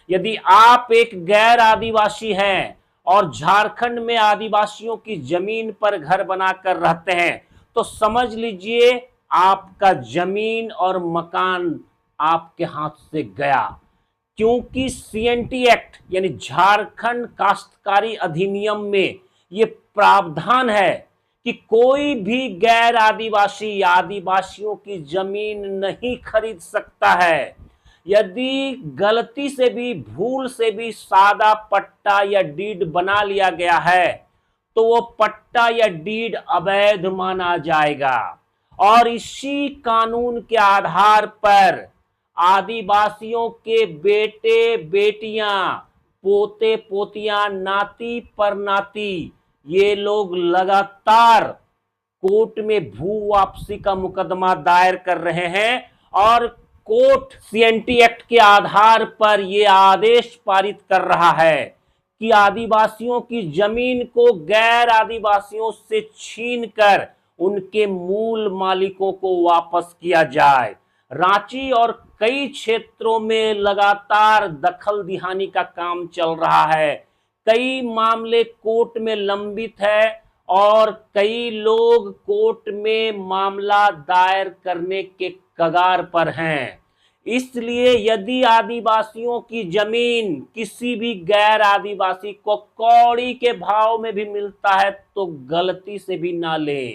यदि आप एक गैर आदिवासी हैं और झारखंड में आदिवासियों की जमीन पर घर बनाकर रहते हैं तो समझ लीजिए आपका जमीन और मकान आपके हाथ से गया। क्योंकि सीएनटी एक्ट यानी झारखंड काश्तकारी अधिनियम में ये प्रावधान है कि कोई भी गैर आदिवासी आदिवासियों की जमीन नहीं खरीद सकता है। यदि गलती से भी भूल से भी सादा पट्टा या डीड बना लिया गया है तो वो पट्टा या डीड अवैध माना जाएगा और इसी कानून के आधार पर आदिवासियों के बेटे बेटियां पोते पोतियां नाती परनाती ये लोग लगातार कोर्ट में भू वापसी का मुकदमा दायर कर रहे हैं और कोर्ट सीएनटी एक्ट के आधार पर यह आदेश पारित कर रहा है कि आदिवासियों की जमीन को गैर आदिवासियों से छीनकर उनके मूल मालिकों को वापस किया जाए। रांची और कई क्षेत्रों में लगातार दखल दिहानी का काम चल रहा है। कई मामले कोर्ट में लंबित है और कई लोग कोर्ट में मामला दायर करने के कगार पर हैं। इसलिए यदि आदिवासियों की जमीन किसी भी गैर आदिवासी को कौड़ी के भाव में भी मिलता है तो गलती से भी ना ले।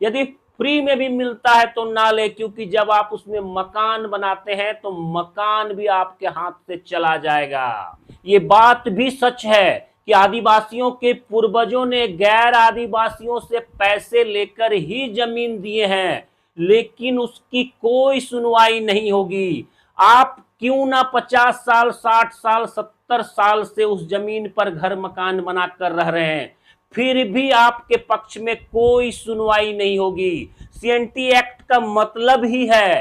यदि फ्री में भी मिलता है तो ना ले, क्योंकि जब आप उसमें मकान बनाते हैं तो मकान भी आपके हाथ से चला जाएगा। ये बात भी सच है कि आदिवासियों के पूर्वजों ने गैर आदिवासियों से पैसे लेकर ही जमीन दिए हैं, लेकिन उसकी कोई सुनवाई नहीं होगी। आप क्यों ना 50 साल 60 साल 70 साल से उस जमीन पर घर मकान बना कर रह रहे हैं, फिर भी आपके पक्ष में कोई सुनवाई नहीं होगी। सीएनटी एक्ट का मतलब ही है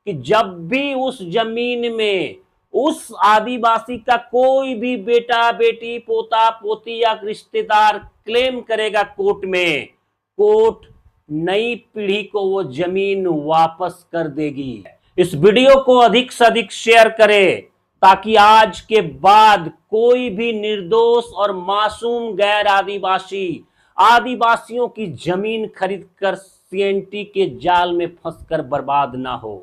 कि जब भी उस जमीन में उस आदिवासी का कोई भी बेटा बेटी पोता पोती या रिश्तेदार क्लेम करेगा कोर्ट में, कोर्ट नई पीढ़ी को वो जमीन वापस कर देगी। इस वीडियो को अधिक से अधिक शेयर करें ताकि आज के बाद कोई भी निर्दोष और मासूम गैर आदिवासी आदिवासियों की जमीन खरीदकर सीएनटी के जाल में फंसकर बर्बाद ना हो।